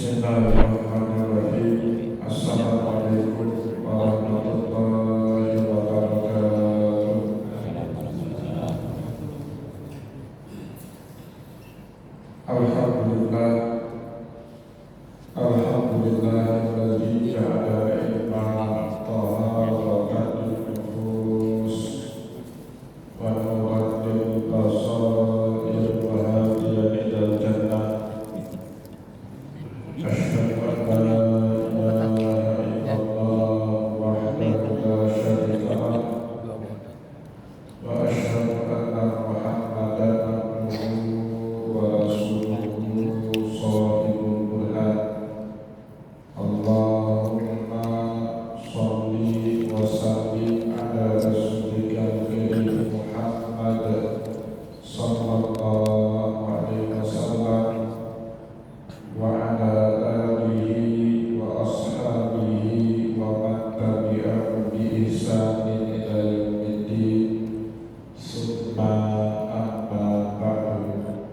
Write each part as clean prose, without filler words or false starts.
Bismillahirrahmanirrahim. Assalamualaikum warahmatullahi wabarakatuh. Alhamdulillah, alhamdulillahilladzi ja'ala ilman taharatan nufus wa nuran lil basair wa hadiyan ilal jannah. Asyhadu an la ilaha illallah wahdahu la syarika lah wa asyhadu anna Muhammadan abduhu wa rasuluhu shadiqul burhan. Allahumma sholli wa sallim ala rasulika karim Muhammad sallallahu alaihi wasallam wa ala alihi wa ashabihi wa man tabi'ahum bi ihsanin ila yaumiddin. Summa amma ba'du.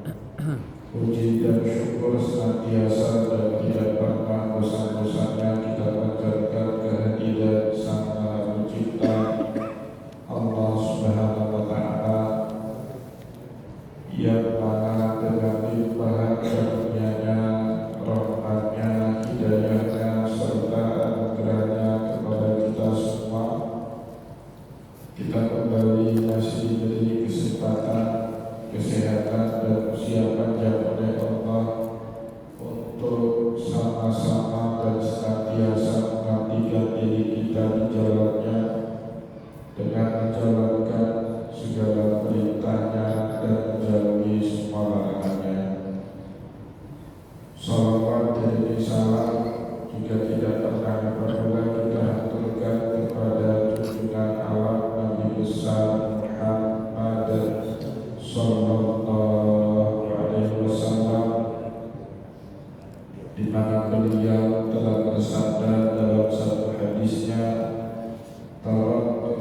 Puji dan syukur senantiasa dan tidak pernah bosan-bosannya kita panjatkan kehadiran Sang Maha Pencipta Allah Subhanahu wa Ta'ala, yang mana dengan limpahan karunia-Nya, rahmat-Nya, hidayah-Nya, serta anugerah-Nya kepada kita semua, kita kembali masih diberi kesempatan, kesehatan, dan usia panjang oleh Allah untuk sama-sama dan senantiasa mengabdikan diri kita di jalan-Nya dengan menjalankan segala perintah-Nya dan menjauhi semua larangan-Nya. Salawat dan salam juga tidak pernah berpula kita haturkan kepada junjungan alam Nabi besar Muhammad sallallahu alaihi wasallam, di mana beliau telah bersabda dalam satu hadisnya, taraktu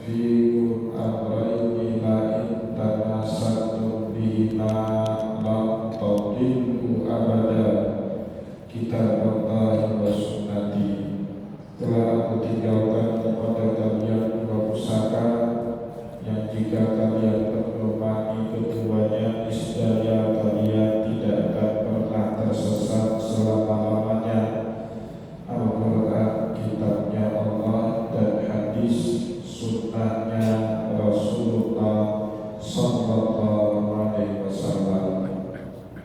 fiikum amrayni la in tamassaktum bihima lam tadillu abada, kitaballahi wa sunnati. Telah aku tinggalkan kepada kalian dua pusaka yang jika kalian berpedoman keduanya, niscaya kalian tidak akan pernah tersesat selama-lamanya. Al-Quran, kitabnya Allah, dan hadis, sunnahnya Rasulullah sallallahu alaihi wasallam.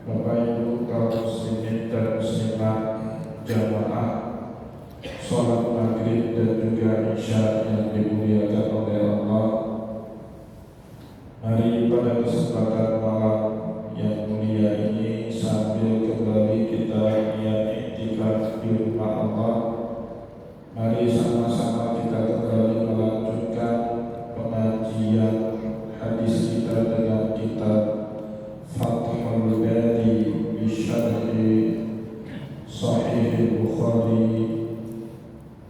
Bapak Ibu kaum muslimin dan muslimat, jamaah sholat maghrib dan juga isya yang dimuliakan oleh Allah, mari pada kesempatan malam yang mulia ini, sambil kembali kita niat iktikaf di rumah Allah, mari sama-sama kita kembali melanjutkan pengajian hadis kita dengan kitab Fathul Bari bi Syarhi Sahih Bukhari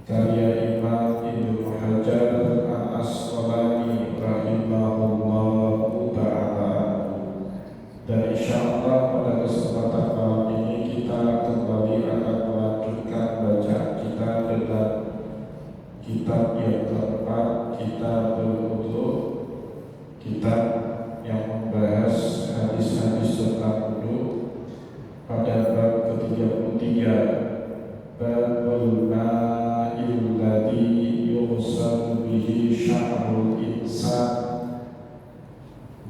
karya Imam Ibnu Hajar Al-Asqalani rahimahullahu ta'ala. Dan insyaallah pada kesempatan malam ini kita kembali akan melanjutkan bacaan kita dengan kitab yang keempat, kitab Al-Wudu, kitab yang membahas hadis-hadis tentang wudu, pada bab ke-33, babul ma'il ladzi yughsalu bihi sya'rul insan,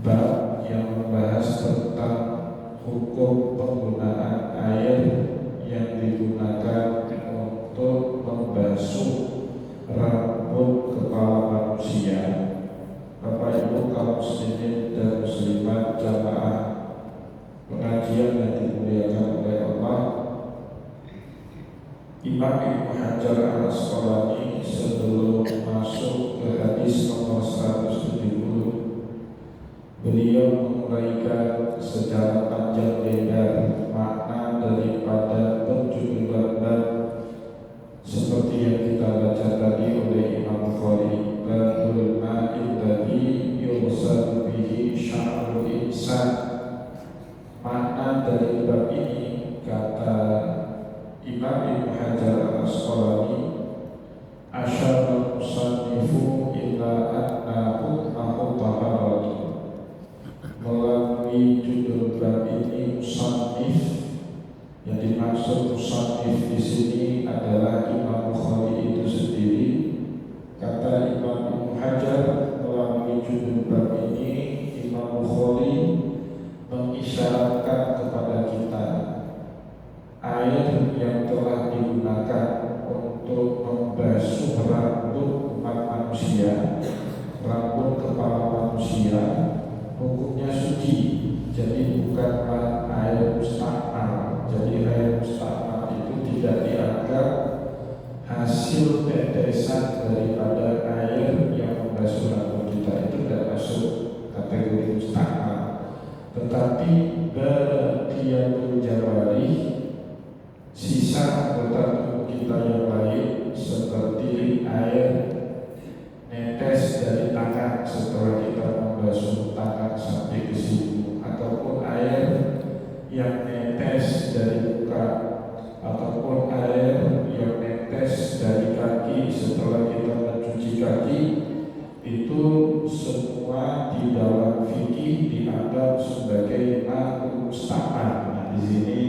bab yang membahas tentang hukum penggunaan air yang digunakan untuk membasuh rambut kepala manusia. Bapak Ibu kaum muslimin dan muslimat, jamaah pengajian yang dimuliakan oleh Allah, Imam Ibnu Hajar Al-Asqalani sebelum masuk ke hadis nomor 170, beliau menguraikan secara panjang lebar makna daripada penjudul bab seperti yang kita baca tadi oleh Imam Bukhari, babul ma'il ladzi yughsalu bihi sya'rul insan. Makna dari bab ini, kata Imam Ibnu Hajar Al-Asqalani asyara musannifu ila annahu taharatu. Melalui judul bab ini musannif, yang dimaksud musannif di sini adalah Imam Bukhari itu sendiri. Kata Imam Ibnu Hajar, melalui judul bab ini Imam Bukhari mengisyaratkan kepada kita air yang telah digunakan untuk membasuh rambut umat manusia, rambut kepala manusia, hukumnya suci. Jadi bukanlah air musta'mal. Jadi air musta'mal itu tidak dianggap hasil tetesan daripada air yang membasuh rambut kita, itu tidak masuk kategori musta'mal. Tetapi baqiyatul jawarih, sisa anggota tubuh kita yang lain, seperti air netes dari tangan setelah kita membasuh tangan sampai ke siku, ataupun air yang netes dari muka, ataupun air yang netes dari kaki setelah kita mencuci kaki, itu semua di dalam fikih dianggap sebagai ma'ul musta'mal. Nah, di sini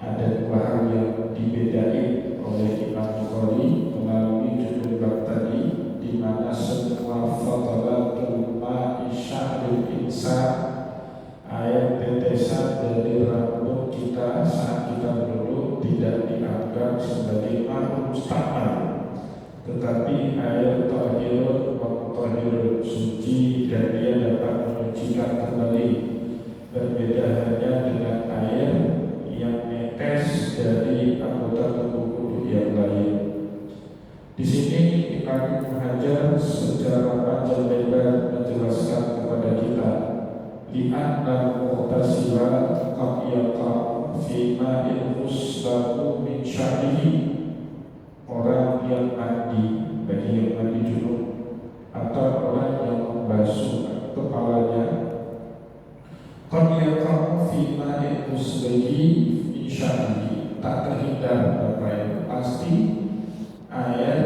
ada dua hal yang dibedakan oleh Imam Bukhari melalui judul bab tadi, di mana semua fadlatul ma'i sya'ril insan, air tetesan dari rambut kita saat kita berwudu, tidak dianggap sebagai ma'ul musta'mal, tetapi air tahirun wa mutahhirun, suci dan dia dapat menyucikan kembali. Berbeda hanya dengan air yang netes dari anggota tubuh wudu yang lain. Di sini Imam Ibnu Hajar secara panjang lebar menjelaskan kepada kita, li'anna mughtasila qad yaqa fi ma'in muslahu min sya'rihi, orang yang mandi, bagi yang mandi junub atau orang yang membasuh kepalanya, qad yaqa fi ma'in muslahu insya'Allah, tak terhindar Bapak Ibu, pasti air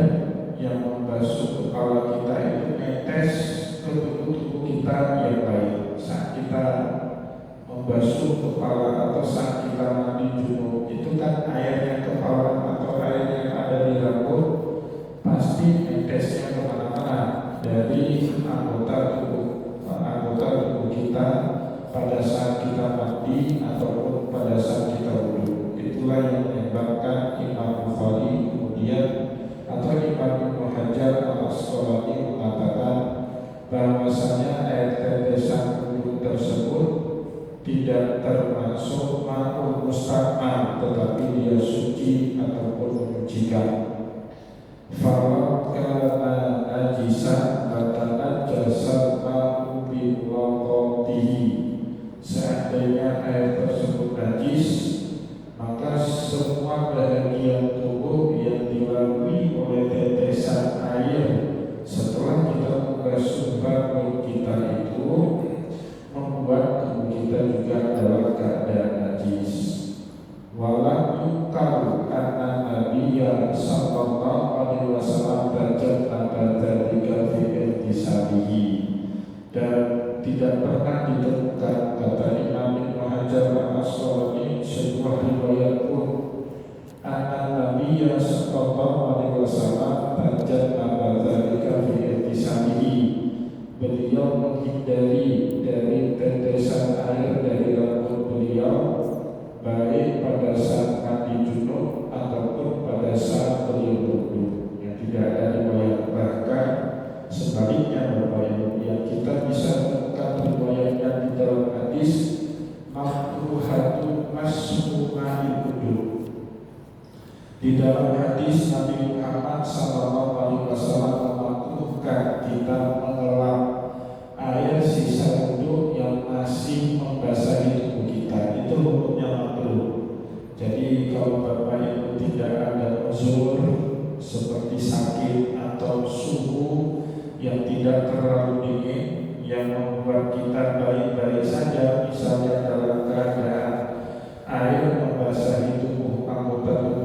yang membasuh kepala kita itu netes ke tubuh kita yang lain. Saat kita membasuh kepala atau saat kita mandi junub, itu kan airnya kepala atau air yang ada di rambut pasti netesnya kemana-mana dari anggota tubuh kita pada saat kita mandi ataupun pada saat kita wudu. Itulah yang menyebabkan Imam Bukhari kemudian atau Imam Ibnu Hajar Al-Asqalani mengatakan bahwasanya air tetesan wudu tersebut tidak termasuk ma'ul musta'mal, tetapi dia suci ataupun menyucikan. Falau kana najisan fatanajjasa ma'u bi waqatihi, seandainya air tersebut najis, maka semua bagian tubuh yang dilalui oleh tetesan air setelah kita membasuh rambut kita itu membuat tubuh kita juga dalam keadaan najis. Walau yukal anna Nabiya sallallahu alaihi wasallam tajannaba dzalika fi irtisabihi, dan tidak pernah ditemukan, kata Imam Ibnu Hajar Al-Asqalani, sebuah riwayat pun anna Nabiya sallallahu alaihi wasallam tajannaba dzalika fi irtisabihi, beliau menghindari dari tetesan air dari rambut beliau, baik pada saat mandi junub ataupun pada saat beliau wudu. Yang tidak ada riwayat, bahkan sebaliknya Bapak Ibu, yang kita bisa temukan riwayatnya di dalam hadis makruhatu mashu ma'il wudu. Di dalam hadis Nabi Muhammad SAW memakruhkan kita mengelap air sisa wudu yang masih membasahi tubuh kita. Itu hukumnya makruh. Jadi kalau Bapak Ibu tidak ada uzur seperti sakit atau suhu yang tidak terlalu dingin yang membuat kita baik-baik saja, misalnya dalam keadaan air membasahi tubuh anggota tubuh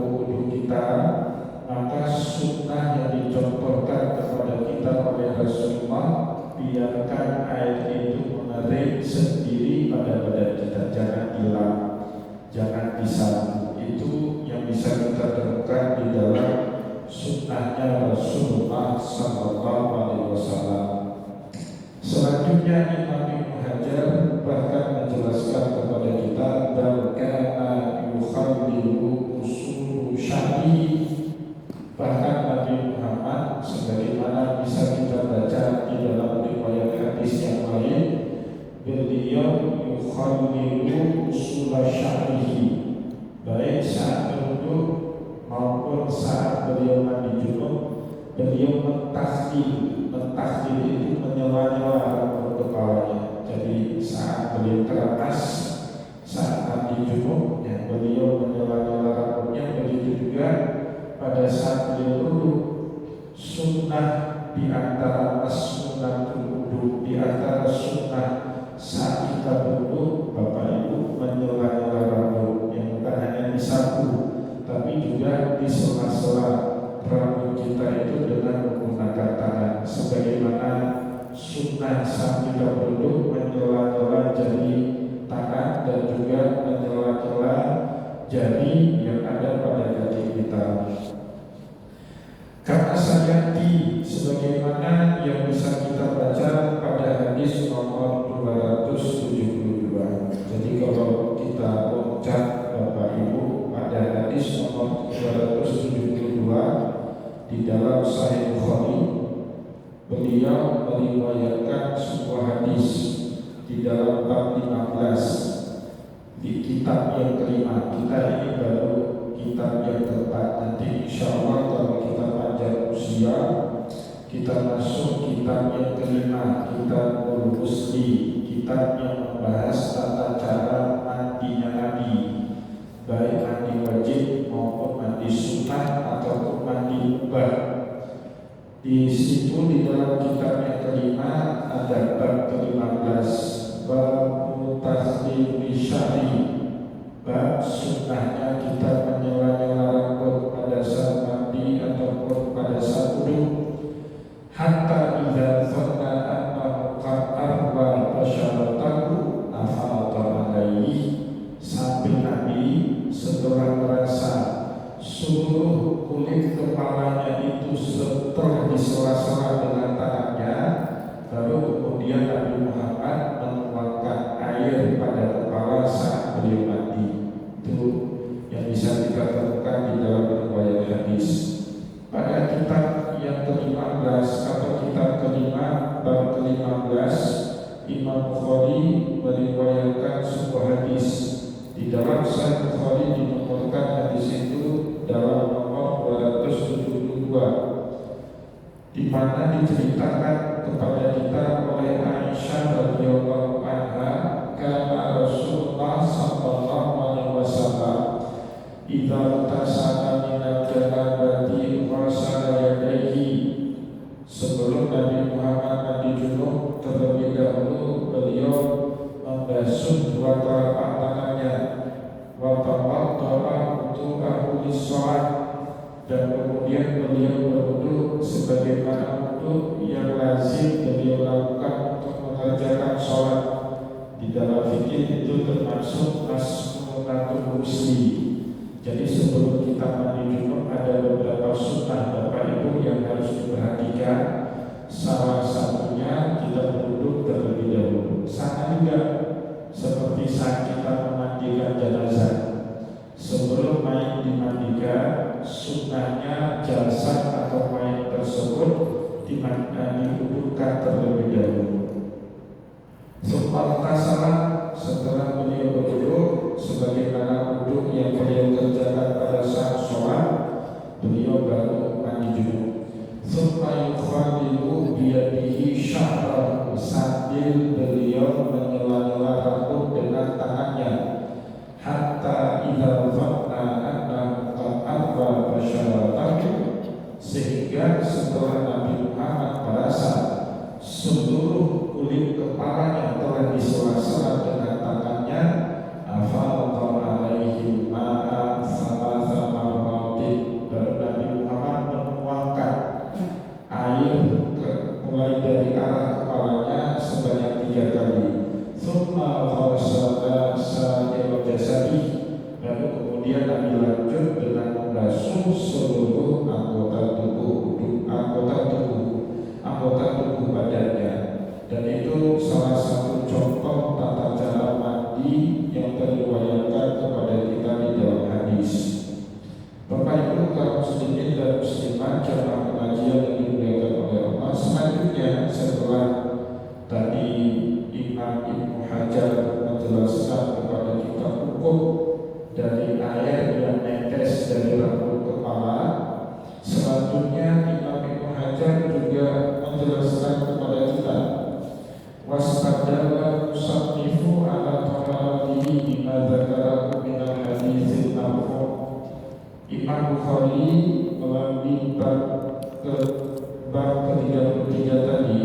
biarkan air itu mengalir sendiri pada badan kita, jangan dilap, jangan disapu. Itu yang bisa kita temukan di dalam sunnahnya Rasulullah Sallallahu Alaihi Wasallam. Selanjutnya Imam Ibnu Hajar bahkan menjelaskan kepada kita bahwa yukhallilu usul syar'i, bahkan Nabi Muhammad sebagaimana bisa kita baca di dalam riwayat hadis yang lain, beliau yukhallilu usul syar'i, baik saat duduk maupun saat beliau mandi junub, beliau mentahlil itu menyela-nyela rambut kepalanya. Jadi saat beliau teratas, saat mandi junub, ya, beliau menyela-nyela rambutnya. Begitu juga pada saat beliau duduk. Sunnah di antara as-sunnatul wudu, di antara sunnah saat kita duduk, Bapak Ibu, menyela-nyela rambut, yang bukan hanya disapu, tapi juga di sela-sela rambut kita itu dengan menggunakan tangan, sebagaimana sunnah saat kita duduk menyela-nyela jari tangan dan juga menyela-nyela jari yang ada pada kaki kita. Karena sayati sebagaimana yang bisa kita baca pada hadis nomor 272. Jadi kalau kita loncat Bapak Ibu pada hadis nomor 272 di dalam Sahih Bukhari, beliau meriwayatkan sebuah hadis di dalam bab 15 di kitab yang kelima. Kita ini baru kitab yang keempat. Nanti insya Allah kalau kita panjang usia, kita masuk kitab yang kelima, kitab Muslim, kitab yang membahas tata cara mandinya Nabi, baik mandi wajib maupun mandi sunnah ataupun mandi mubah. Di situ di dalam kitab yang kelima ada bab ke-15, bab mutakhir syari, bab sunnahnya kita menyela-nyela rambut pada saat mandi ataupun pada saat duduk. Hatta idza zanna annahu qad arwa basyaratahu afadha alaihi, sampai Nabi setelah merasa seluruh kulit kepalanya itu setelah disela-sela dengan tangannya, baru kemudian Nabi Muhammad menuangkan air pada kepala saat beliau mandi. Itu yang bisa kita temukan di dalam riwayat hadis. Pada kitab yang ke-15 atau kitab kelima, bab ke-15, Imam Bukhari meriwayatkan sebuah hadis. Di dalam Sahih Bukhari dinomorkan hadis itu dalam nomor 272, di mana diceritakan kepada kita oleh Aisyah radhiyallahu anha, karena Rasulullah sallallahu alaihi wasallam idza tasala min al-janabati ghasala yadayhi, sebelum Nabi Muhammad mandi junub terlebih dahulu beliau membasuh dua telapak tangannya, wa tawaddaa wudu'ahu lis-shalah, dan kemudian beliau berwudu sebagaimana wudu yang lazim beliau lakukan untuk mengerjakan sholat. Di dalam fikih itu termasuk as-sunnatul musli. Jadi sebelum kita mandi junub ada beberapa sunnah Bapak Ibu yang harus diperhatikan. Salah satunya kita berwudu terlebih dahulu. Sama juga seperti saat kita memandikan jenazah, sebelum mayat dimandikan, sunnahnya jasad atau mayat tersebut diwudukan terlebih dahulu. Setelah beliau berwudu sebagaimana wudu yang beliau kerjakan pada saat sholat, beliau baru mandi junub. Tsumma yukhalilu biyadihi sya'rahu, sambil beliau menyela-nyela rambut dengan tangannya. Hatta idza zanna annahu qad arwa basyaratahu, sehingga setelah Nabi Muhammad merasa seluruh kulit kepalanya telah disela-sela dengan tangannya, afadha alaihi ma'a salasa marratin, baru Nabi Muhammad menuangkan air mulai dari arah kepala salah satu contoh tata cara mandi yang diriwayatkan kepada kita di dalam hadis. Bapak Ibu kaum muslimin dan muslimat jamaah pengajian yang dimuliakan oleh Allah, selanjutnya setelah tadi Imam Ibnu Hajar menjelaskan kepada kita hukum dari air yang netes dari rambut kepala, selanjutnya Imam Ibnu Hajar juga menjelaskan kepada kita wastadalla musannifu ala taharatihi bima dzakarahu min al-hadits al-marfu'. Imam Bukhari melalui bab ke-33 tadi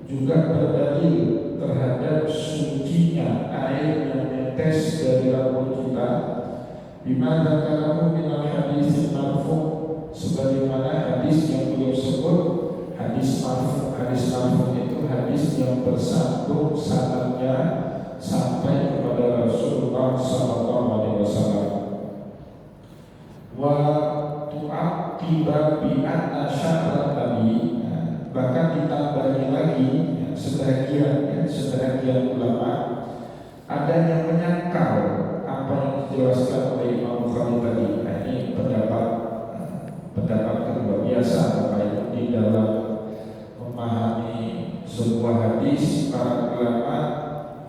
juga berdalil terhadap sucinya air yang netes dari rambut kita bima dzakarahu min al-hadits al-marfu', sebagaimana hadis yang beliau sebut hadis marfu'. Hadis marfu' itu hadis yang bersambung sanadnya sampai kepada Rasulullah sallallahu alaihi wasallam. Wa tu'aqiba bi anna syarra nabi, bahkan ditambahi lagi sebagian ulama ada yang menyangkal apa yang dijelaskan oleh Imam Bukhari tadi. Ini pendapat kedua. Biasa Bapak Ibu di dalam memahami sebuah hadis, para ulama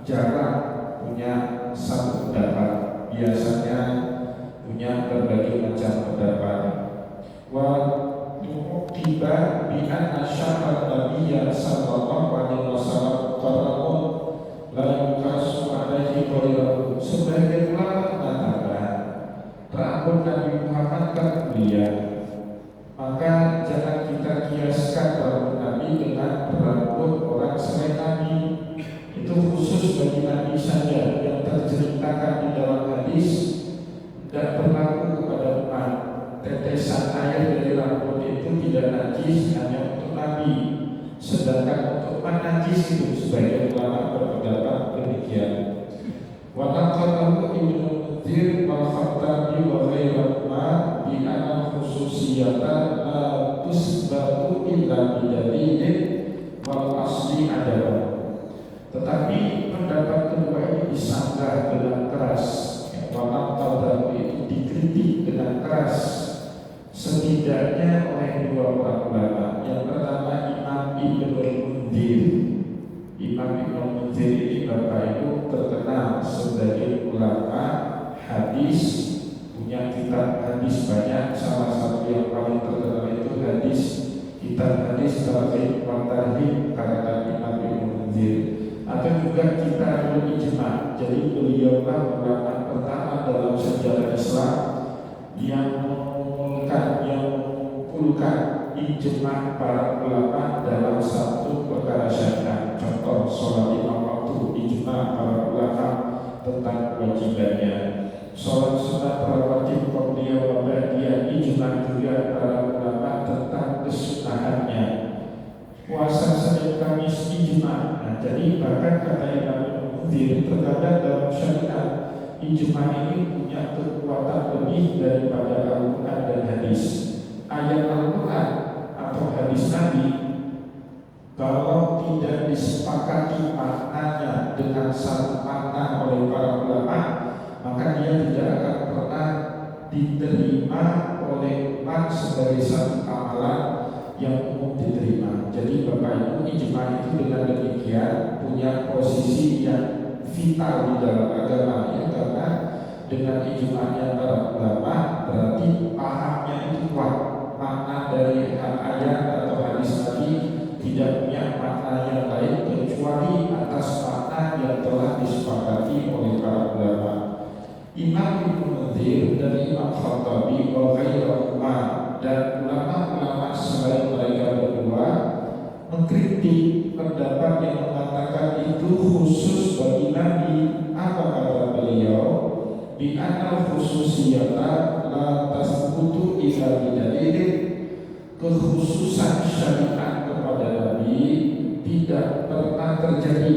jarang punya satu pendapat, biasanya punya berbagai macam pendapat. Wa tu'tiba bi anna syarra nabiyya sallallahu alaihi wasallam qaraun la yukasu alaihi qaraun. Sebagian ulama mengatakan rambut Nabi Muhammad kan mulia, maka jangan kita kiaskan rambut Nabi dengan rambut orang selain Nabi. Itu khusus bagi Nabi saja yang terceritakan di dalam hadis, dan berlaku kepada umat. Tetesan air dari rambut itu tidak najis hanya untuk Nabi, sedangkan untuk umat najis itu. Sebagian ulama berpendapat demikian. Wa naqalahu Ibnu Munzir wal Khattabi wa ghairahuma bi anna khususiyatan la tusbatu illa bi dalilin wal asli adalah. Tetapi pendapat kedua ini disanggah dengan keras. Walau tabaru itu dikritik dengan keras, setidaknya oleh dua orang ulama. Yang pertama Imam Ibnu Munzir. Imam Ibnu Munzir ini Bapak Ibu terkenal sebagai ulama hadis, punya kitab hadis banyak. Salah satu yang paling terkenal itu kitab hadis Tarikh wa Tarhib karya Imam Ibnu Munzir. Atau juga kita ijma. Jadi beliaulah ulama pertama dalam sejarah Islam yang mengumpulkan ijma para ulama dalam satu perkara syariat. Contoh sholat 5 waktu, ijma para ulama tentang kewajibannya. Sholat sunat rawatib qabliyah wa ba'diyah, ijma juga para ulama tentang kesunahannya. Puasa Senin Kamis ijma. Nah, jadi bahkan kata Imam Munzir, terkadang dalam syariat ijma ini punya kekuatan lebih daripada Al-Quran dan hadis. Ayat Al-Quran atau hadis Nabi kalau tidak disepakati maknanya dengan satu makna oleh para ulama, maka dia tidak akan pernah diterima oleh umat sebagai satu amalan yang umum diterima. Jadi Bapak Ibu, ijma itu dengan demikian punya posisi yang vital di dalam agama ya, karena dengan ijma'nya para ulama berarti pahamnya itu kuat. Makna dari ayat atau hadis Nabi tidak punya makna yang lain kecuali atas makna yang telah disepakati oleh para ulama. Imam Ibnu Munzir dan Imam Khattabi wa ghairahuma dan ulama-ulama selain mereka berdua mengkritik pendapat yang mengatakan itu khusus bagi Nabi. Apa kata beliau? Bi anna khususiyata la tasbutu illa bidalilin. Kekhususan syariat kepada Nabi tidak pernah terjadi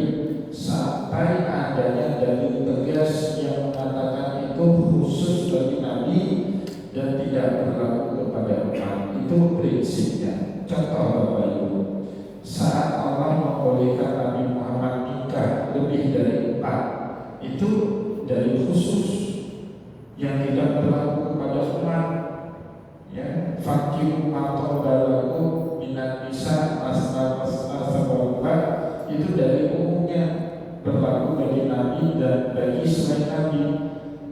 sampai adanya dalil tegas yang mengatakan itu khusus bagi Nabi dan tidak berlaku kepada umat. Itu prinsipnya. Contoh Bapak Ibu, saat Allah membolehkan Nabi Muhammad itu dari khusus yang tidak berlaku kepada umat. Ya, fakir atau balaku minat bisa asal itu dari umumnya berlaku bagi Nabi dan bagi selain Nabi.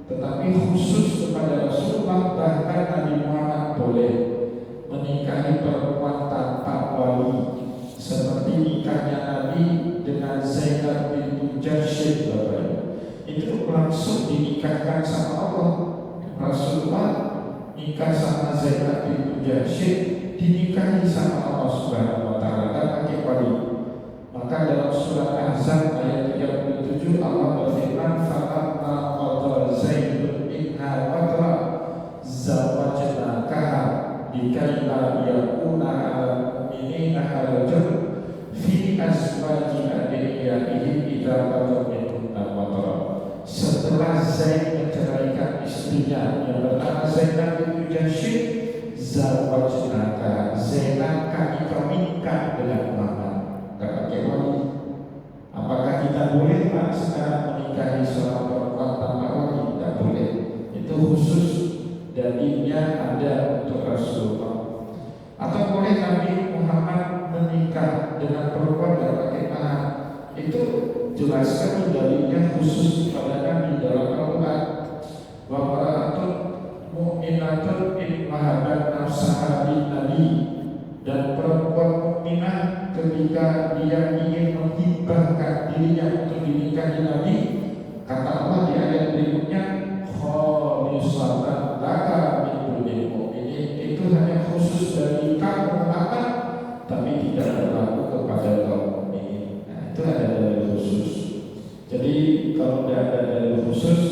Tetapi khusus kepada Rasulullah, bahkan Nabi Muhammad boleh menikahi perempuan tanpa wali, seperti nikahnya Nabi dengan Zainab bintu Jahsy. Itu langsung dinikahkan sama Allah. Rasulullah nikah sama Zainab bintu Jahsy, dinikahi sama Allah Subhanahu wa taala dan pakai wali. Maka dalam surat Ahzab ayat 37 Allah berfirman, "Falamma qada Zaidun minha watra zawajnakaha likai la yakuna 'alal mu'minina harajun fi azwaji adiyaihim idza qada minhunna watra." Setelah Zaid menceraikan istrinya yang bernama Zainab bintu Jahsy, zawajnaka, Zainab kami kawinkan dengan Muhammad. Gak pakai wali. Apakah kita boleh Pak sekarang menikahi seorang perempuan tanpa wali? Tidak boleh. Itu khusus dalilnya ada untuk Rasulullah. Atau boleh Nabi Muhammad menikah dengan perempuan yang pakai tangan? Itu jelaskan dalilnya khusus kepada Nabi dalam Al-Quran. Wa mar'atun mu'minatun in mahabat nafsaha bin Nabi, dan perempuan mukminah ketika dia ingin menghibahkan dirinya untuk dinikahi Nabi, kata Allah di ayat berikutnya, khalisatan laka min dunil mu'minin, itu hanya khusus bagi kaum Muhammad, tapi tidak berlaku kepada kaum mukminin. Nah, itu ada dalil khusus. Jadi kalau tidak ada dalil khusus,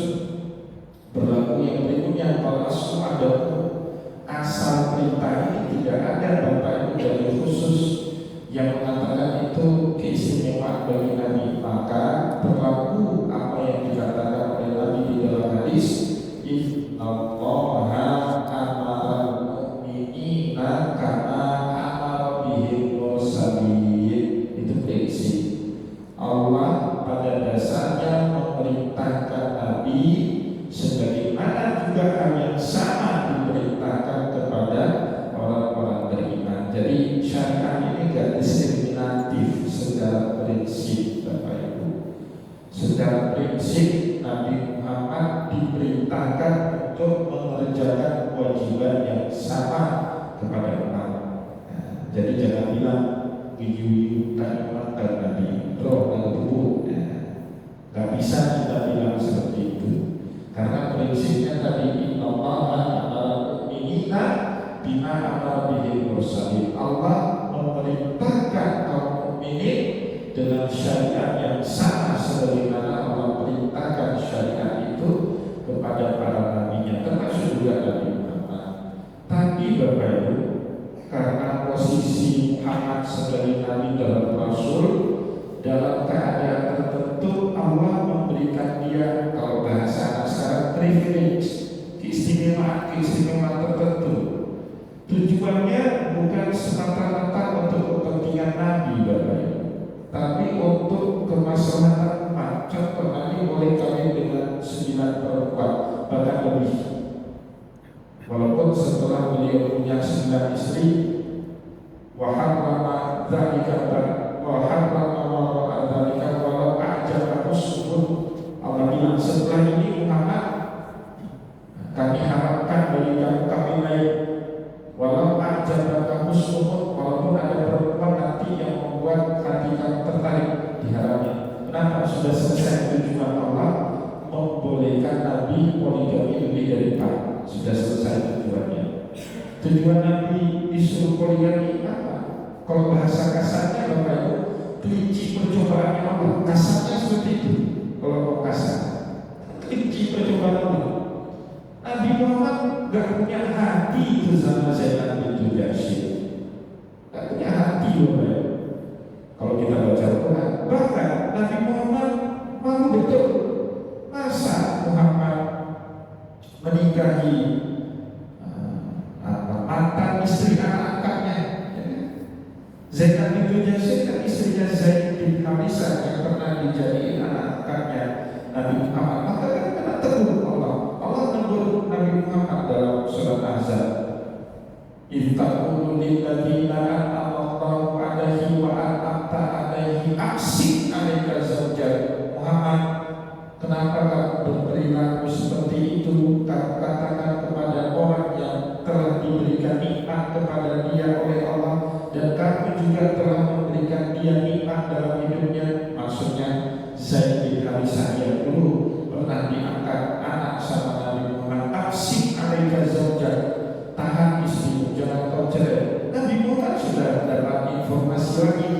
berlaku yang berikutnya, kalau ada asal perintah ini tidak ada Bapak Ibu dalil khusus yang mengatakan itu keistimewaan bagi Nabi, maka berlaku apa yang dikatakan oleh Nabi di dalam hadis, innallaha amara mu'minina kama amara bihim mursalin. Itu prinsip. Allah pada dasarnya memerintahkan Nabi sebagaimana juga hal yang sama diperintahkan kepada orang-orang beriman. Jadi syariat ini tidak diskriminatif secara prinsip, Bapak Ibu. Secara prinsip Nabi Muhammad diperintahkan untuk mengerjakan kewajiban yang sama kepada umat. Nah, jadi jangan bilang wiyu-wiyu kan umat dan Nabi roh dan tubuh. Gak bisa kita bilang seperti itu. Karena prinsipnya tadi, innallaha amara mu'minina bima amara bihi mursalin. Allah memerintahkan kaum mukminin dengan syariat yang sama sebagaimana Allah perintahkan syariat itu kepada para nabinya, termasuk juga Nabi Muhammad. Tapi Bapak Ibu, karena posisi Muhammad sebagai nabi dalam Rasul, dalam keadaan tertentu Allah memberikan dia, kalau bahasa sekarang, privilege, keistimewaan tertentu. Tujuannya bukan semata-mata untuk kepentingan Nabi, Bapak Ibu, tapi untuk kemaslahatan umat. Contoh, Nabi boleh kawin dengan 9 perempuan, bahkan lebih. Walaupun setelah beliau punya 9 istri, wa harrama dzalika wa harrama dzalika walau a'jaba husnuhun. Allah bilang, setelah ini Muhammad, kami harapkan bagi kamu kawin lain, walau a'jaba husnuhun, walaupun ada perempuan nanti yang membuat hati kamu tertarik, diharapnya. Kenapa? Sudah selesai tujuan Allah membolehkan Nabi poligami lebih dari 4. Sudah selesai tujuannya. Tujuan Nabi disuruh poligami apa? Kalau bahasa kasarnya Bapak Ibu, kelinci percobaan Allah. Kasarnya seperti itu. Kalau mau kasar, kelinci percobaan Allah. Nabi Muhammad gak punya hati itu sama Zainab bintu Jahsy. Gak punya hati Bapak Ibu. Kalau kita baca Al-Quran, bahkan Nabi Muhammad malu betul. Masa Muhammad menikahi mantan istri anak-anaknya? Zainab bintu Jahsy kan istrinya Zaid bin Harisah yang pernah dijadiin anak-anaknya Nabi Muhammad, maka kena tegur Allah menegur Nabi Muhammad dalam surat Ahzab. Ittaqul lilladzina an'amallahu 'alaihi wa an'amta 'alaihi aksik 'alaika zaujak. Muhammad, kenapa kamu berperilaku seperti itu? Kamu katakan kepada orang yang telah diberikan nikmat kepada dia oleh Allah, dan kamu juga telah memberikan dia nikmat dalam hidupnya. Maksudnya Zaid bin Harisah yang dulu pernah diangkat anak sama Nabi Muhammad. Aksik 'alaika zaujak, tahan istrimu, jangan kau cerai. Nabi Muhammad sudah dapat informasi lagi,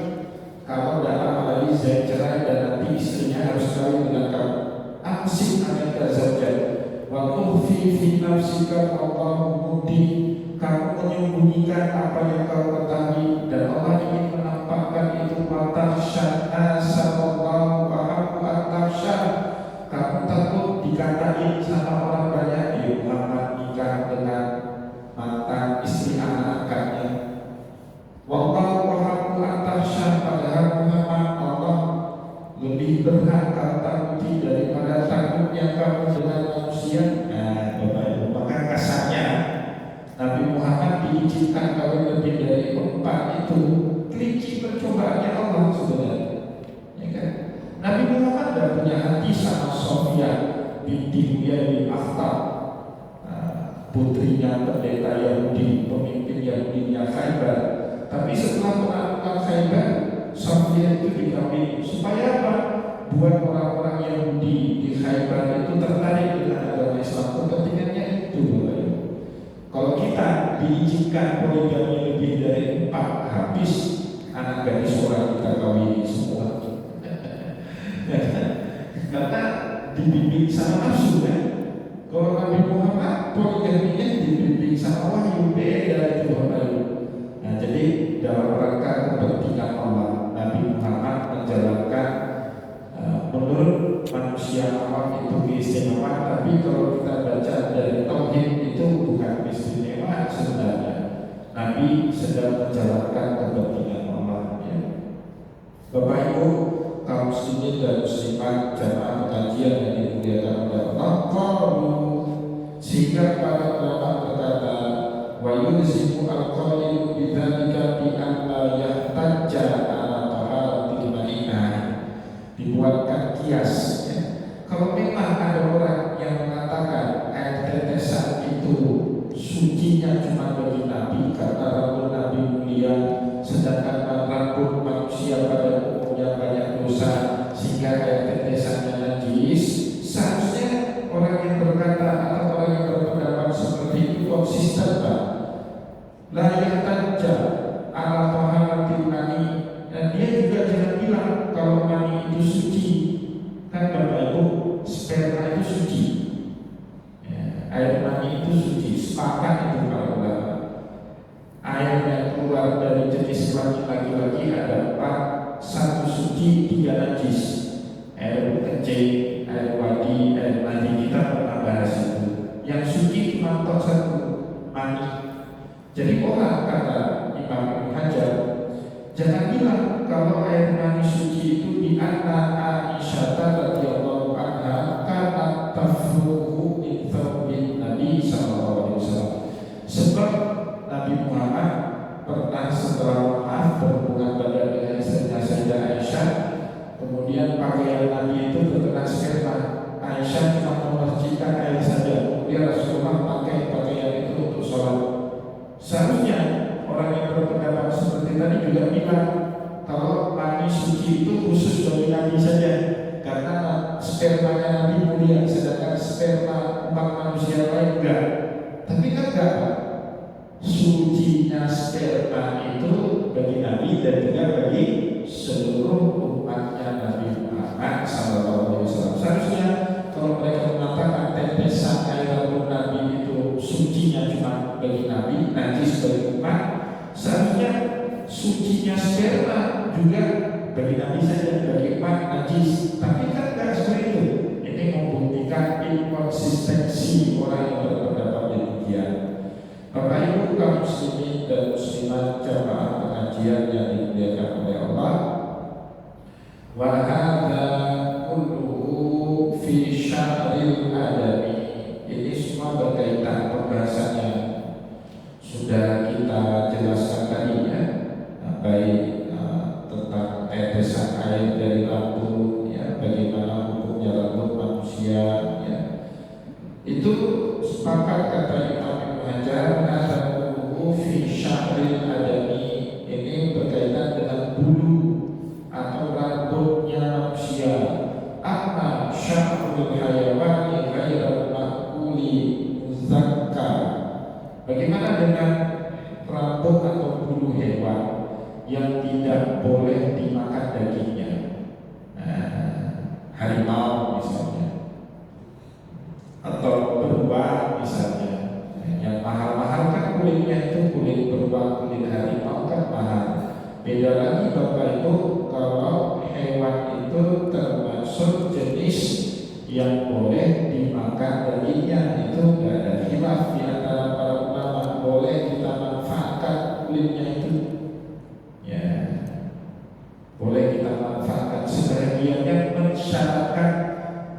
kalau dalam lagi Zaid cerai dan nanti istrinya harus kawin dengan kamu. Aksik 'alaika zaujak wa tukhfi fi nafsika wallahu mubdi. Kamu menyembunyikan apa yang kau ketahui, dan Allah ingin menampakkan itu. Matasyad asallallahu ahabu atasyad. Kamu takut dikatain sama orang banyak, ya Muhammad nikah dengan mantan istri anak angkatnya. Wallahu ahabu atasyad, padahal Muhammad Allah lebih berhak kau takuti daripada takutnya kamu dengan manusia. Nah, Bapak Ibu, maka kasarnya Nabi Muhammad diizinkan kawin lebih dari 4 itu kelinci percobaannya Allah sebenarnya, ya kan? Nabi Muhammad tidak punya hati sama Sofia binti Huyai bin Akhtab, putrinya pendeta Yahudi, pemimpin Yahudinya Khaybar. Tapi setelah menaklukkan Khaybar, Sofia itu dikawin supaya apa? Buat orang-orang Yahudi di Khaybar itu tertarik dengan agama Islam. Kepentingannya itu, Bapak Ibu. Kalau kita diizinkan poligami lebih dari 4, habis anak gadis orang kita kawin semua. Karena dibimbing sama nafsu kan. Kalau Nabi Muhammad poligaminya dibimbing sama wahyu, beda itu, Bapak Ibu. Nah, jadi dalam rangka kepentingan Allah, Nabi Muhammad menjalankan menurut manusia awam itu keistimewaan, tapi kalau kita baca dari tauhid itu bukan istimewa sebenarnya. Nabi sedang menjalankan kepentingan Allah, ya. Bapak Ibu, kaum muslimin dan muslimat jamaah pengajian yang dimuliakan oleh Allah, sehingga para ulama berkata, wa yulzimu al-qalilu bidzalika bi an la yahtajja ala taharatil ma'inah. Dibuatkan kias, ya. Kalau memang ada orang yang mengatakan air tetesan itu sucinya cuma bagi Nabi karena rambut Nabi mulia, sedangkan rambut manusia pada umumnya banyak dosa sehingga air tetesannya najis, seharusnya orang yang berkata atau orang yang berpendapat seperti itu konsisten, Pak. La yahtajja ala taharatil mani, dan dia juga jangan bilang kalau mani itu suci. Kan Bapak Ibu, sperma itu suci, ya, air mani itu suci, sepakat itu para ulama. Air yang keluar dari jenis kelamin laki-laki ada 4, 1 suci, 3 najis. Air kencing, air wadi, air mani, kita pernah bahas itu. Yang suci cuma 1, mani. Jadi orang kata Imam Ibnu Hajar, jangan bilang kalau air mani suci itu di anna Aisyah radhiyallahu anha kana tafruhu min thawbin Nabi sallallahu alaihi wasallam. Sebab Nabi Muhammad pernah setelah maaf berhubungan badan dengan istrinya Sayyidah Aisyah, kemudian pakaian Nabi itu terkena sperma. Aisyah cuma memercikan air saja, kemudian Rasulullah pakai pakaian itu untuk sholat. Seharusnya orang yang berpendapat seperti tadi juga bilang kalau mani suci itu khusus bagi Nabi saja karena spermanya Nabi mulia, sedangkan sperma umat manusia lain enggak. Tapi kan enggak, Pak. Sucinya sperma itu bagi Nabi dan juga bagi seluruh umatnya Nabi Muhammad SAW. Seharusnya kalau mereka mengatakan tetesan air rambut Nabi itu sucinya cuma bagi Nabi, najis bagi umat, seharusnya sucinya sperma juga bagi Nabi saja, bagi umat najis. Tapi kan tidak seperti itu. Ini membuktikan inkonsistensi orang yang berpendapat demikian. Bapak Ibu kaum muslimin dan muslimat jamaah pengajian yang dimuliakan oleh Allah, wa hadza kulluhu fi sya'ril adami. Ini semua berkaitan pembahasannya sudah kita jelaskan tadi ya, baik tentang tetesan air dari rambut ya, bagaimana hukumnya rambut manusia ya. Itu sepakat kata Imam Ibnu Hajar adalah fi sya'ril adami. Ini berkaitan dengan bulu atau rambutnya manusia. Amma sya'rul hayawani ghairal ma'kuli muzakka. Bagaimana dengan rambut atau bulu hewan yang tidak boleh dimakan dagingnya? Harimau misalnya, atau beruang misalnya. Yang mahal-mahal kan kulitnya itu kulit beruang, kulit harimau kan mahal. Beda lagi Bapak Ibu kalau hewan itu termasuk jenis yang boleh dimakan dagingnya, itu tidak ada khilaf di antara para ulama, boleh kita manfaatkan kulitnya itu ya, boleh kita manfaatkan. Sebagiannya mensyaratkan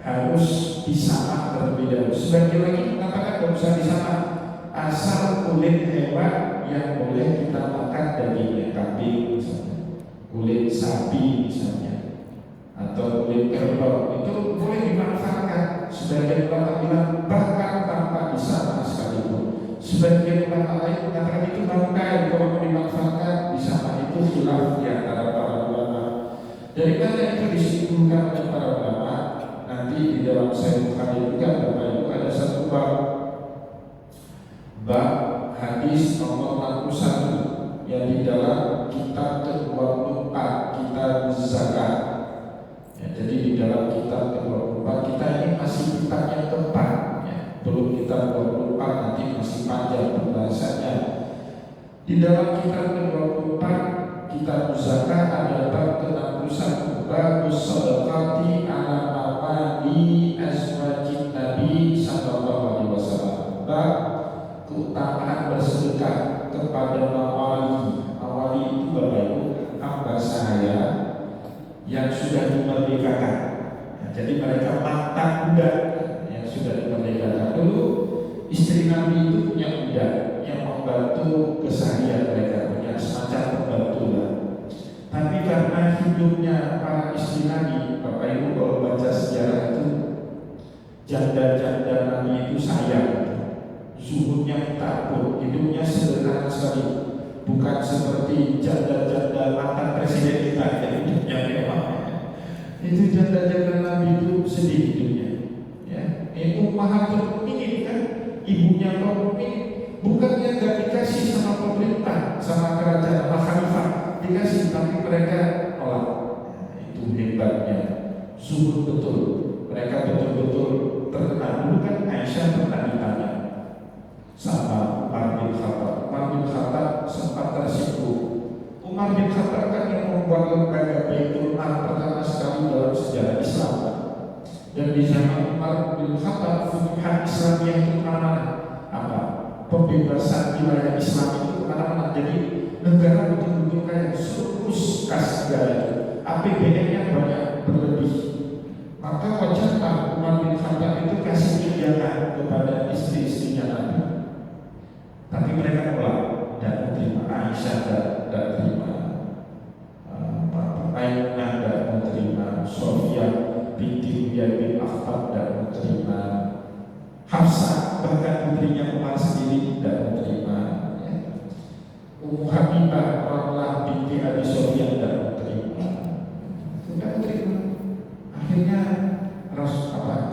harus disamak terlebih dahulu, sebagian lagi mengatakan tidak usah disamak, asal kulit hewan yang boleh kita makan dagingnya, kambing misalnya, kulit sapi misalnya, atau kulit kerbau itu boleh dimanfaatkan. Sebagian ulama bilang bahkan tanpa disamak sekalipun. Sebagian ulama lain mengatakan itu bangkai, kalau mau dimanfaatkan disamak. Itu khilaf di antara para ulama. Dari mana itu disimpulkan oleh para ulama? Nanti di dalam Sahih Bukhari juga Bapak Ibu ada satu bab hadis nomor 61 yang di dalam kitab ke-24, kitab zakat. Ya, jadi di dalam kitab ke-24 kita ini masih kitab yang keempat ya, belum kitab 24, nanti masih panjang pembahasannya. Di dalam kitab ke-24 kitab zakat ada bab ke-61, bab shadaqati ala mawali azwajin Nabi sallallahu alaihi wasallam. Bab keutamaan bersedekah kepada mawali. Mawali itu Bapak Ibu hamba sahaya yang sudah dimerdekakan. Nah, jadi mereka mantan budak yang sudah dimerdekakan. Dulu istri Nabi itu punya budak yang membantu keseharian mereka, punya semacam pembantu lah. Tapi karena hidupnya para istri Nabi, Bapak Ibu kalau baca sejarah itu janda-janda Nabi itu sayang, zuhudnya takut, hidupnya sederhana sekali, bukan seperti janda-janda mantan presiden kita yang hidupnya mewah. Itu janda-janda Nabi itu sedih hidupnya. Ya, itu Ummahatul Mukminin kan, ibunya kaum mukminin, bukannya nggak dikasih sama pemerintah, sama kerajaan, sama khalifah, dikasih, tapi mereka nolak. Itu hebatnya, zuhud betul. Mereka betul-betul terkenal. Dulu kan Aisyah pernah ditanya sama Umar bin Khattab. Umar bin Khattab sempat tersinggung. Umar bin Khattab kan yang membuat lembaga Baitul Mal pertama sekali dalam sejarah Islam. Dan di zaman Umar bin Khattab, futuhat Islamiyah itu kemana-mana. Apa? Pembebasan wilayah Islam itu kemana-mana. Jadi negara betul-betul kayak surplus kas negara. APBN-nya banyak berlebih. Maka wajarlah Umar bin Khattab itu kasih tunjangan kepada istri-istrinya Nabi. Tapi mereka nolak dan menerima. Aisyah tidak terima, Aisyah tidak menerima, Sofia binti Huyai bin Akhtab tidak menerima, Hafsah bahkan putrinya Umar sendiri tidak menerima, ya. Ummu Habibah Ramlah binti Abi Sofyan tidak menerima. Akhirnya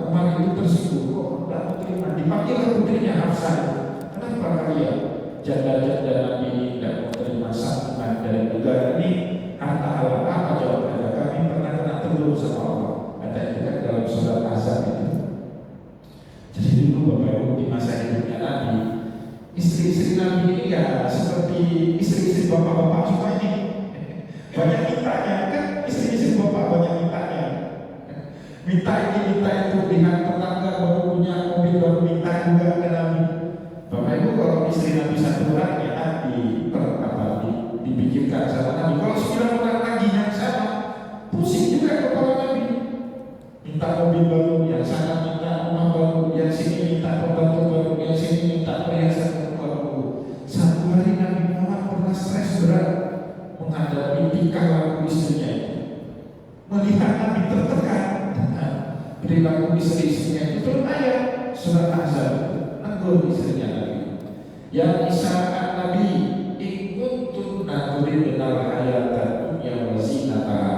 Umar itu tersinggung, kok tidak menerima. Dipanggillah putrinya Hafsah. Kenapa kalian janda-janda Nabi ini tidak menerima santunan dari negara ini? Harta halal apa jawabannya? Kami pernah kena tegur sama Allah. Ada juga dalam surat Azab itu. Jadi dulu Bapak Ibu di masa hidupnya Nabi, istri-istri Nabi ini ya seperti istri-istri bapak-bapak semua ini. Banyak mintanya kan, istri-istri bapak banyak mintanya. Minta ini, minta itu, dengan tetangga baru punya mobil baru minta juga ke Nabi. Bapak Ibu kalau istri Nabi satu orang ya dibikinkan sama Nabi. Kalau 9 orang lagi yang sama, pusing juga kepala Nabi. Minta mobil baru yang sangat perilaku istri-istrinya itu ayat surat Ahzab negur istrinya Nabi. Ya Nisa Nabi ikuntun naturin benar hayatan dunia wa zinataha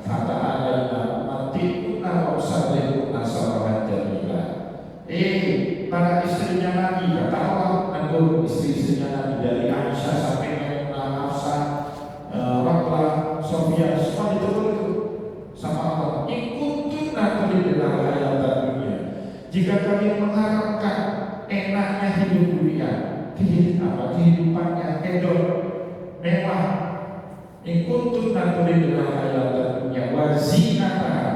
fata'alaina mati'una wa usarrihuna sarahan jamila. Para istrinya Nabi, kata Allah negur istri-istrinya Nabi dari Aisyah sampai Maimunah, Hafsah, Ramlah, Sofia, semua ditegur sama Allah. Ikuntun naturin benar hayatan dunia. Jika kalian mengharapkan enaknya hidup dunia, kehidupannya hedon, mewah, ikuntun naturin benar hayatan dunia wa zinataha,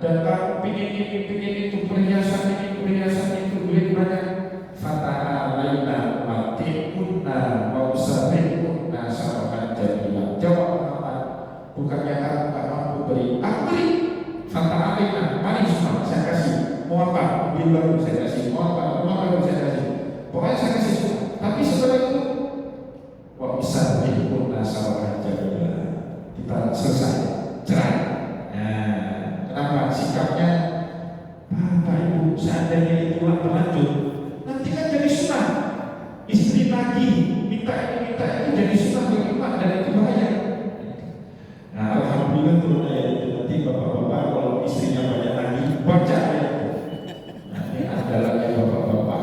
dan kamu pingin itu perhiasan itu duit banyak, fata'alaina mati'unna wa usarrihunna sarahan jamila. Jawab Muhammad, bukannya kamu gak mampu beri? Aku beri. Fata'alaina, mari semua saya kasih. Mau apa? Mobil baru saya kasih. Mau apa? Rumah baru saya kasih. Pokoknya saya kasih semua. Tapi setelah itu wa usarrihunna sarahan jamila. Kita selesai. Cerai. Nah, kenapa? Sikapnya Bapak Ibu, seandainya itu berlanjut, nanti kan jadi sunah. Istri lagi minta itu jadi sunah bagi umat, dan itu bahaya. Nah, alhamdulillah turun ayat itu. Nanti bapak-bapak kalau istrinya banyak lagi baca ayat itu. Nah, ini adalah bapak-bapak.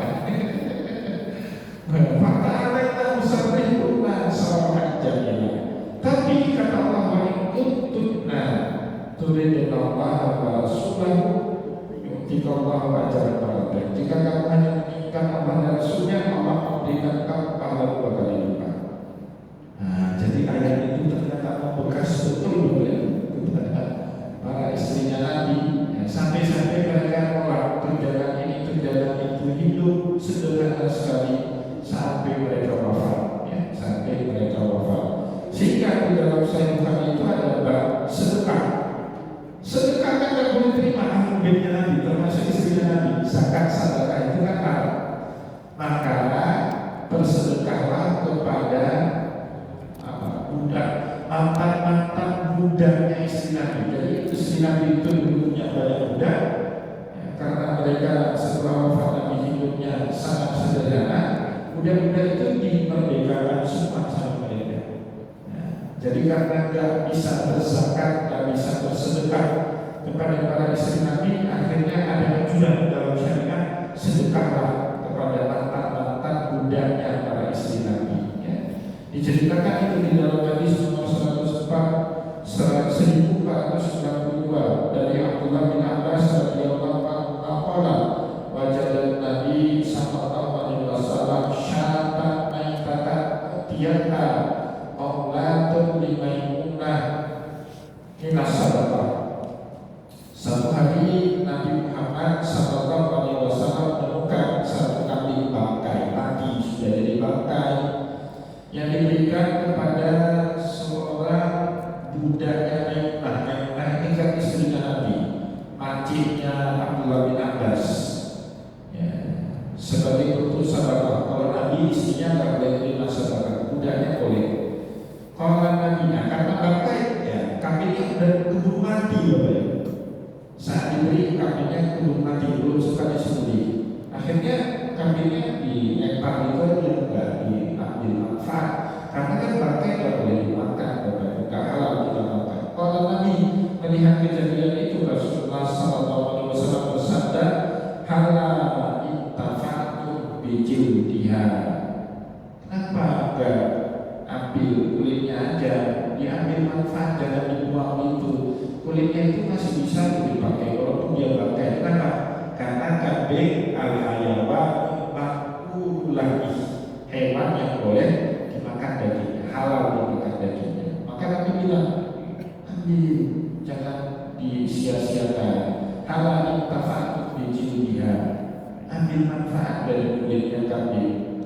Fata'alaina usarrihunna sarahan jamila. Tapi kata Allah, wa in kuntunna turidun Allah wa rasulahu yu'tika Allahu ajran azima. Jika kamu hanya menginginkan Allah dan Rasulnya, Allah memberikan kamu pahala 2 kali lipat. Nah, jadi ayat itu ternyata membekas betul ya kepada para istrinya Nabi, ya, sampai-sampai mereka menolak tunjangan ini, tunjangan itu, hidup sederhana sekali sampai mereka wafat, ya, sampai mereka wafat. Sehingga di dalam Sahih Bukhari itu ada bab sedekah. Sedekah kan tidak boleh terima ahli baitnya Nabi, termasuk istrinya Nabi. Zakat sedekah itu kan haram. Maka bersedekahlah kepada budak, mantan budaknya istri Nabi. Jadi istri Nabi itu hidupnya banyak budak, ya, karena mereka setelah wafat Nabi hidupnya sangat sederhana. Budak-budak itu dimerdekakan semua sama mereka. Jadi karena tidak bisa berzakat, tidak bisa bersedekah kepada para istri Nabi, akhirnya ada anjuran dalam syariat, sedekahlah kepada mantan budaknya para istri Nabi. Ya. Diceritakan itu di dalam hadis nomor 104 1492 dari Abdullah bin Abbas radhiyallahu anhu qala wajada Nabi sallallahu alaihi wasallam syatan maitatan tiyata aulatun limaimunah minas sadaqah. Satu hari Nabi Muhammad sallallahu alaihi wasallam menemukan satu kambing bangkai mati, sudah jadi bangkai, yang diberikan kepada seorang budaknya Maimunah. Maimunah ini kan istrinya Nabi, makciknya Abdullah bin Abbas, ya, sebagai bentuk sedekah. Kalau Nabi istrinya nggak boleh terima sedekah, budaknya boleh. Kalau Nabi-nya karena bangkai, ya, kambingnya udah keburu mati, Bapak Ibu. Saat diberi kambingnya keburu mati, belum sempat disembelih. Akhirnya kambingnya dilempar itu dia enggak diambil manfaat, karena kan bangkai tidak boleh dimakan, tidak halal kita makan. Kalau Nabi melihat kejadian itu, Rasulullah SAW bersabda, "Hala intafa'tu bijildiha." Kenapa enggak ambil kulitnya aja, diambil manfaat, jangan dibuang itu. Kulitnya itu masih bisa dipakai walaupun dia bangkai. Kenapa? Karena kambing al-hayawan makulahi, hewan yang boleh dimakan dagingnya, halal dimakan dagingnya. Maka Nabi bilang, ambil, jangan disia-siakan. Halal intafa'tu bijildiha, ambil manfaat dari kulitnya kambing.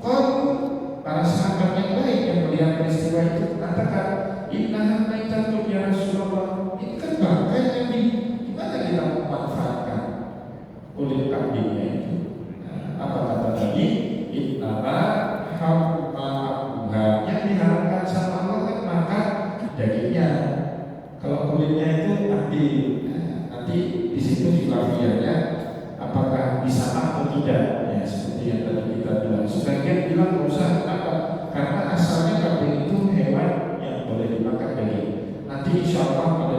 Para sahabat yang lain yang melihat peristiwa itu mengatakan, innaha maitatun ya Rasulullah, ini kan bangkai Nabi, gimana kita memanfaatkan kulit kambingnya itu? Nah, apa kata Nabi? Innama haruma abuha, yang diharamkan sama Allah kan makan dagingnya. Kalau kulitnya itu ambil, nanti di situ filafianya tidak, ya seperti yang tadi kita bilang. Sebagian bilang nggak usah, kenapa? Karena asalnya kambing itu hewan yang boleh dimakan daging. Nanti insya Allah pada